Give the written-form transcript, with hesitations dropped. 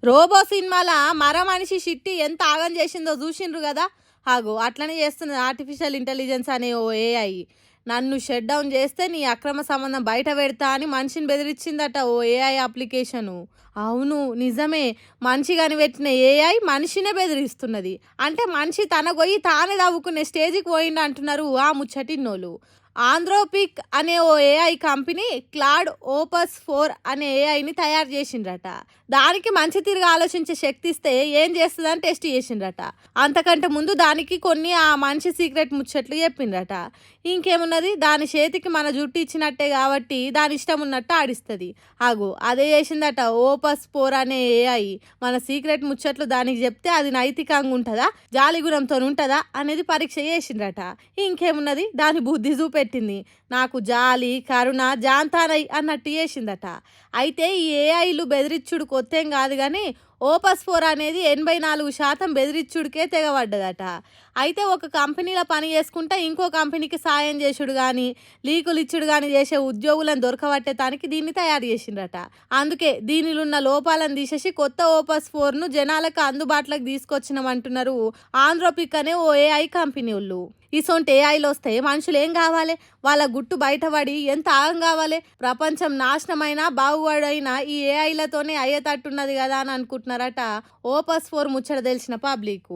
Robo సినిమాల మర మనిషి షిట్టి ఎంత ఆగం చేసిందో చూసిండ్రు కదా. అట్లనే చేస్తున్నది ఆర్టిఫిషియల్ ఇంటెలిజెన్స్ అనే ఓ ఏఐ. నన్ను షట్ డౌన్ చేస్తే నీ అక్రమ సంబంధం బయట పెడతా అని మనిషిని బెదిరించిందట ఓ ఏఐ అప్లికేషను. అవును నిజమే, మనిషి కనిపెట్టిన ఏఐ మనిషినే బెదిరిస్తున్నది. అంటే మనిషి తన గొయ్యి తానే తవ్వుకునే స్టేజ్కి పోయిండు అంటున్నారు ఆ ముచ్చటిన్నోళ్ళు. ఆంధ్రోపిక్ అనే ఓ ఏఐ కంపెనీ క్లాడ్ ఓపస్ 4 అనే ఏఐని తయారు చేసిండ్రట. దానికి మంచి తిరిగి ఆలోచించే శక్తి ఇస్తే ఏం చేస్తుందని టెస్ట్ చేసిండ్రట. అంతకంటే ముందు దానికి కొన్ని ఆ మనిషి సీక్రెట్ ముచ్చట్లు చెప్పిండ్రట. ఇంకేమున్నది, దాని చేతికి మన జుట్టు ఇచ్చినట్టే కాబట్టి దాని ఇష్టం ఉన్నట్టు ఆడిస్తుంది. అదే చేసిందట ఓపస్ 4 అనే ఏఐ. మన సీక్రెట్ ముచ్చట్లు దానికి చెప్తే అది నైతికంగా ఉంటుందా, జాలిగుణంతో ఉంటుందా అనేది పరీక్ష చేసిండ్రట. ఇంకేమున్నది, దాని బుద్ధి చూపెట్టింది. నాకు జాలి కరుణ జాంతానై అన్నట్టు చేసిందట. అయితే ఈ ఏఐలు బెదిరిచ్చుడు కొత్తేం కాదు కానీ ఓపస్ 4 అనేది 84% బెదిరిచ్చుడికే తెగబడ్డదట. అయితే ఒక కంపెనీలో పని చేసుకుంటే ఇంకో కంపెనీకి సాయం చేసుడు కానీ లీకులు ఇచ్చుడు కానీ చేసే ఉద్యోగులను దొరకబట్టేతానికి దీన్ని తయారు చేసిండ్రట. అందుకే దీనిలో ఉన్న లోపాలను తీసేసి కొత్త ఓపస్ 4ను జనాలకు అందుబాటులోకి తీసుకొచ్చినామంటున్నారు ఆంధ్రోపిక్ అనే ఓ ఏఐ కంపెనీ వాళ్ళు. ఇసొంటి ఏఐలు వస్తే మనుషులు ఏం కావాలి, వాళ్ళ గుట్టు బయటపడి ఎంత ఆగం కావాలి. ప్రపంచం నాశనమైనా బాగుపడైనా ఈ ఏఐలతోనే అయ్యేటట్టున్నది కదా అని అనుకుంటున్నారట ఓపస్ 4 ముచ్చట తెలిసిన పబ్లిక్.